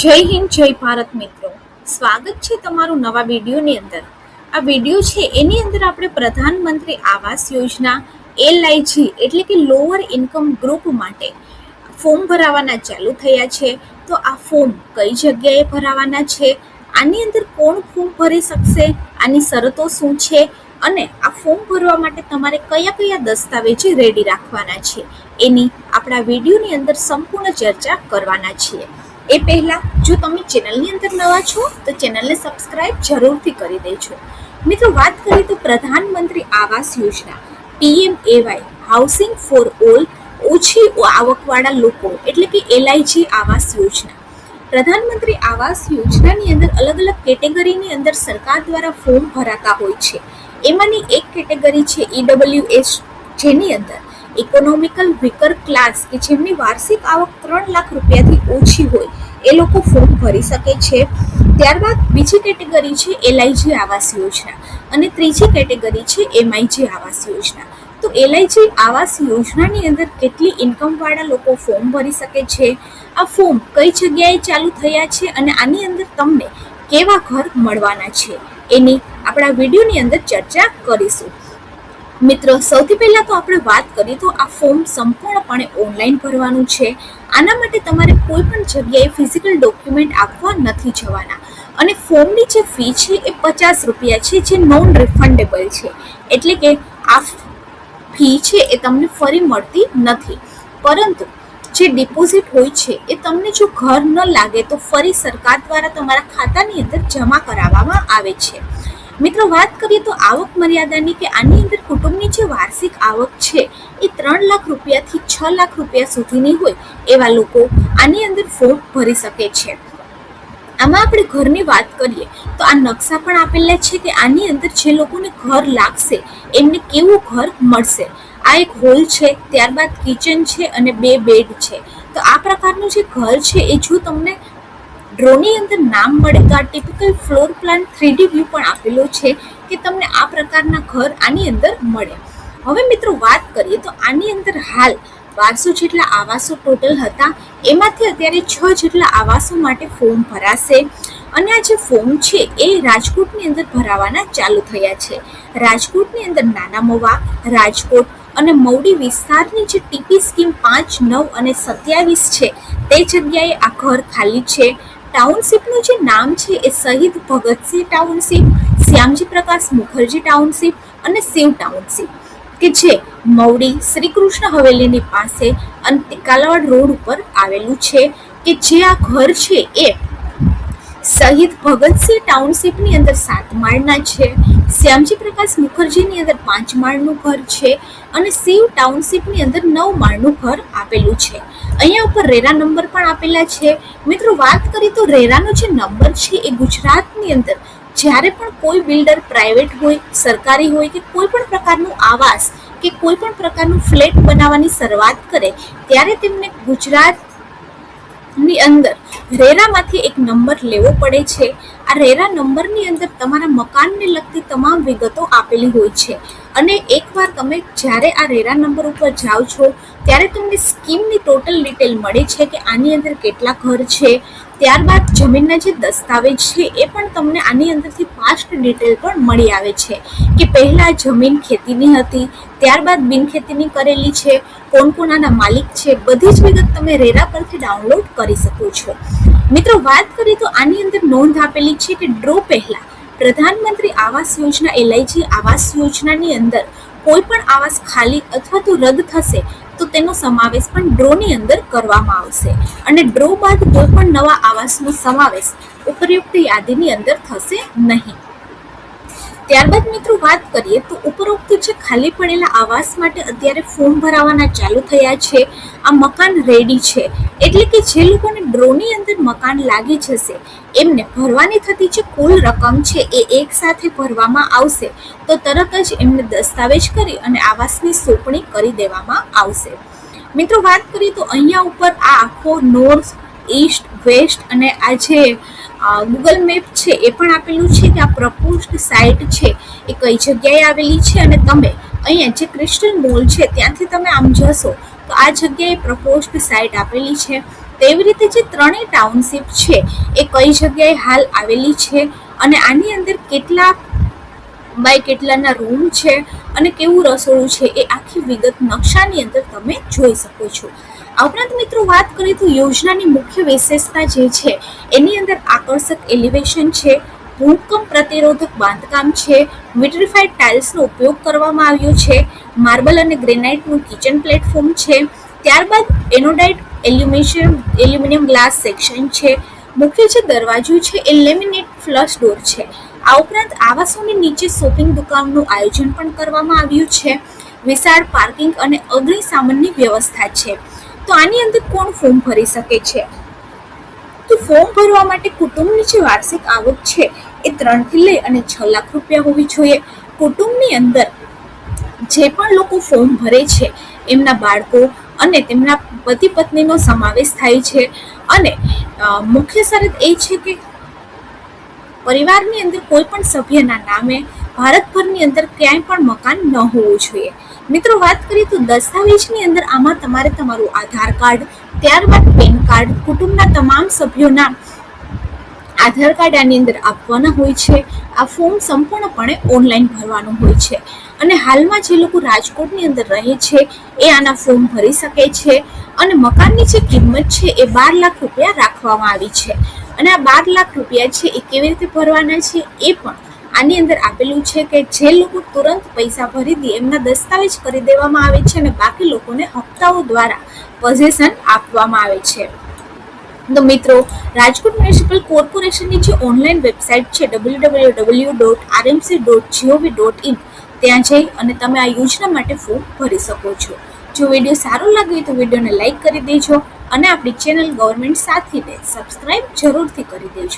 જય હિન્દ, જય ભારત મિત્રો. સ્વાગત છે તમારું નવા વિડીયોની અંદર. આ વિડીયો છે એની અંદર આપણે પ્રધાનમંત્રી આવાસ યોજના LIG એટલે કે લોઅર ઇન્કમ ગ્રુપ માટે ફોર્મ ભરાવાના ચાલુ થયા છે. તો આ ફોર્મ કઈ જગ્યાએ ભરાવાના છે, આની અંદર કોણ ફોર્મ ભરી શકશે, આની શરતો શું છે અને આ ફોર્મ ભરવા માટે તમારે કયા કયા દસ્તાવેજ રેડી રાખવાના છે એની આપણા વિડીયોની અંદર સંપૂર્ણ ચર્ચા કરવાના છીએ. એ પહેલાં જો તમે ચેનલની અંદર નવા છો તો ચેનલને સબસ્ક્રાઇબ જરૂરથી કરી દેજો. મિત્રો, વાત કરીએ તો પ્રધાનમંત્રી Awas Yojana PMAY housing for all ઓછી આવકવાળા લોકો એટલે કે LIG આવાસ યોજના. પ્રધાનમંત્રી આવાસ યોજનાની અંદર અલગ અલગ કેટેગરીની અંદર સરકાર દ્વારા ફોર્મ ભરાતા હોય છે. એમાંની એક કેટેગરી છે EWS, જેની અંદર ઇકોનોમિકલ વીકર ક્લાસ કે જેમની વાર્ષિક આવક 3 લાખ રૂપિયાથી ઓછી હોય એ લોકો ફોર્મ ભરી શકે છે. ત્યારબાદ બીજી કેટેગરી છે LIG આવાસ યોજના અને ત્રીજી કેટેગરી છે MIG આવાસ યોજના. તો LIG આવાસ યોજનાની અંદર કેટલી ઇન્કમવાળા લોકો ફોર્મ ભરી શકે છે, આ ફોર્મ કઈ જગ્યાએ ચાલુ થયા છે અને આની અંદર તમને કેવા ઘર મળવાના છે એની આપણા વિડીયોની અંદર ચર્ચા કરીશું. મિત્રો, સૌથી પહેલાં તો આપણે વાત કરીએ તો આ ફોર્મ સંપૂર્ણપણે ઓનલાઈન ભરવાનું છે. આના માટે તમારે કોઈ પણ જગ્યાએ ફિઝિકલ ડોક્યુમેન્ટ આપવા નથી જવાના અને ફોર્મની જે ફી છે એ 50 રૂપિયા છે, જે નોન રિફંડેબલ છે. એટલે કે આ ફી છે એ તમને ફરી મળતી નથી, પરંતુ જે ડિપોઝિટ હોય છે એ તમને જો ઘર ન લાગે તો ફરી સરકાર દ્વારા તમારા ખાતાની અંદર જમા કરાવવામાં આવે છે. મિત્રો, વાત કરીએ તો આવક મર્યાદાની કે આની અંદર કુટુંબની જે વાર્ષિક આવક છે એ 3 લાખ રૂપિયાથી 6 લાખ રૂપિયા સુધીની હોય એવા લોકો આની અંદર ફોર્મ ભરી શકે છે. આમાં આપણે ઘરની વાત કરીએ તો આ નકશા પણ આપેલા છે કે આની અંદર જે લોકોને ઘર લાગશે એમને કેવું ઘર મળશે. આ એક હોલ છે, ત્યારબાદ કિચન છે અને 2 બેડ છે. તો આ પ્રકારનું જે ઘર છે એ જો તમને ડ્રોની અંદર નામ મળે તો આ typical floor plan 3D view પણ આપેલો છે કે તમને આ પ્રકારના ઘર આની અંદર મળે. હવે મિત્રો, વાત કરીએ તો આની અંદર હાલ 1200 જેટલા આવાસો ટોટલ હતા, એમાંથી અત્યારે 6 જેટલા આવાસો માટે ફોર્મ ભરાશે અને આ જે ફોર્મ છે એ રાજકોટની અંદર ભરાવાના ચાલુ થયા છે. રાજકોટની અંદર નાના મવા, રાજકોટ અને મવડી વિસ્તારની જે TP સ્કીમ 5, 9 અને 27 છે તે જગ્યાએ આ ઘર ખાલી છે. ટાઉનશીપનું જે નામ છે એ શહીદ ભગતસિંહ ટાઉનશીપ, શ્યામજી પ્રકાશ મુખર્જી ટાઉનશીપ અને શિવ ટાઉનશીપ કે જે મવડી શ્રી કૃષ્ણ હવેલીની પાસે અને કાલાવાડ રોડ ઉપર આવેલું છે. કે જે આ ઘર છે એ શહીદ ભગતસિંહ ટાઉનશીપની અંદર 7 માળના છે, શ્યામજી પ્રકાશ મુખર્જીની અંદર 5 માળનું ઘર છે અને શિવ ટાઉનશીપની અંદર 9 માળનું ઘર આપેલું છે. અહીંયા ઉપર રેરા નંબર પણ આપેલા છે. મિત્રો, વાત કરીએ તો રેરાનો જે નંબર છે એ ગુજરાતની અંદર જ્યારે પણ કોઈ બિલ્ડર પ્રાઇવેટ હોય, સરકારી હોય કે કોઈ પણ પ્રકારનું આવાસ કે કોઈ પણ પ્રકારનું ફ્લેટ બનાવવાની શરૂઆત કરે ત્યારે તેમને ગુજરાતની અંદર રેરામાંથી એક નંબર લેવો પડે છે. આ રેરા નંબરની અંદર તમારા મકાનને લગતી તમામ વિગતો આપેલી હોય છે અને એકવાર તમે જ્યારે આ રેરા નંબર ઉપર જાઓ છો ત્યારે તમને સ્કીમની ટોટલ ડિટેલ મળે છે કે આની અંદર કેટલા ઘર છે. ત્યારબાદ જમીનના જે દસ્તાવેજ છે એ પણ તમને આની અંદરથી પાસ્ટ ડિટેલ પણ મળી આવે છે કે પહેલાં જમીન ખેતીની હતી, ત્યારબાદ બિનખેતીની કરેલી છે, કોણ કોનાના માલિક છે, બધી જ વિગત તમે રેરા પરથી ડાઉનલોડ કરી શકો છો. મિત્રો, વાત કરીએ તો આની અંદર નોંધ આપેલી છે કે ડ્રો પહેલાં પ્રધાનમંત્રી આવાસ યોજના LIG આવાસ યોજનાની અંદર કોઈ પણ આવાસ ખાલી અથવા તો રદ થશે તો તેનો સમાવેશ પણ ડ્રોની અંદર કરવામાં આવશે અને ડ્રો બાદ કોઈ પણ નવા આવાસનો સમાવેશ ઉપરોક્ત યાદીની અંદર થશે નહીં. ત્યારબાદ મિત્રો, વાત કરીએ તો ઉપરોક્ત જે ખાલી પડેલા આવાસ માટે અત્યારે ફોર્મ ભરાવાના ચાલુ થયા છે. આ મકાન રેડી છે એટલે કે જે લોકોને ડ્રોની અંદર મકાન લાગી જશે એમને ભરવાની થતી જે કુલ રકમ છે એ એક સાથે ભરવામાં આવશે. તો તરત જ એમને દસ્તાવેજ કરી અને આવાસની સોંપણી કરી દેવામાં આવશે. મિત્રો, વાત કરીએ તો અહીંયા ઉપર આ આખો નોર્થ, ઈસ્ટ, વેસ્ટ અને આ જે ગૂગલ મેપ છે એ પણ આપેલું છે કે આ પ્રપોઝ્ડ સાઇટ છે એ કઈ જગ્યાએ આવેલી છે અને તમે અહીંયા જે ક્રિસ્ટલ મોલ છે ત્યાંથી તમે આમ જશો તો આ જગ્યાએ પ્રપોઝ્ડ સાઇટ આપેલી છે. તેવી રીતે જે ત્રણેય ટાઉનશીપ છે એ કઈ જગ્યાએ હાલ આવેલી છે અને આની અંદર કેટલા બાય કેટલાના રૂમ છે અને કેવું રસોડું છે એ આખી વિગત નકશાની અંદર તમે જોઈ શકો છો. આ ઉપરાંત મિત્રો વાત કરીએ તો યોજનાની મુખ્ય વિશેષતા જે છે એની અંદર આકર્ષક એલિવેશન છે, ભૂકંપ પ્રતિરોધક બાંધકામ છે, વિટ્રિફાઈડ ટાઇલ્સનો ઉપયોગ કરવામાં આવ્યો છે, માર્બલ અને ગ્રેનાઇટનું કિચન પ્લેટફોર્મ છે, ત્યારબાદ એનોડાઇટ એલ્યુમિનિયમ ગ્લાસ સેક્શન છે, મુખ્ય જે દરવાજો છે એ લેમિનેટ ફ્લશ ડોર છે. આ ઉપરાંત આવાસોની નીચે શોપિંગ દુકાનનું આયોજન પણ કરવામાં આવ્યું છે, વિશાળ પાર્કિંગ અને અગ્નિશામનની વ્યવસ્થા છે. તો આની અંદર કોણ ફોર્મ ભરી શકે છે? તો ફોર્મ ભરવા માટે કુટુંબની જે વાર્ષિક આવક છે એ 3 થી લઈ અને 6 લાખ રૂપિયા હોવી જોઈએ. કુટુંબની અંદર જે પણ લોકો ફોર્મ ભરે છે એમના બાળકો અને તેમના પતિ પત્નીનો સમાવેશ થાય છે અને મુખ્ય શરત એ છે કે પરિવારની અંદર કોઈ પણ સભ્યના નામે ભારતભરની અંદર ક્યાંય પણ મકાન ન હોવું જોઈએ. મિત્રો વાત કરીએ તો દસ્તાવેજની અંદર આમાં તમારે તમારું આધાર કાર્ડ, ત્યારબાદ પેન કાર્ડ, કુટુંબના તમામ સભ્યોના આધાર કાર્ડ આની અંદર આપવાના હોય છે. આ ફોર્મ સંપૂર્ણપણે ઓનલાઈન ભરવાનું હોય છે અને હાલમાં જે લોકો રાજકોટની અંદર રહે છે એ આના ફોર્મ ભરી શકે છે અને મકાનની જે કિંમત છે એ 12 લાખ રૂપિયા રાખવામાં આવી છે અને આ 12 લાખ રૂપિયા છે એ કેવી રીતે ભરવાના છે એ પણ આની અંદર આપેલું છે કે જે લોકો તુરંત પૈસા ભરી દે એમના દસ્તાવેજ કરી દેવામાં આવે છે અને બાકી લોકોને હપ્તાઓ દ્વારા પોઝેશન આપવામાં આવે છે. તો મિત્રો, રાજકોટ મ્યુનિસિપલ કોર્પોરેશનની જે ઓનલાઈન વેબસાઇટ છે www.rmc.gov.in ત્યાં જઈ અને તમે આ યોજના માટે ફોર્મ ભરી શકો છો. જો વિડીયો સારો લાગે તો વિડીયોને લાઇક કરી દેજો અને આપણી ચેનલ ગવર્મેન્ટ સાથીને સબસ્ક્રાઇબ જરૂરથી કરી દેજો.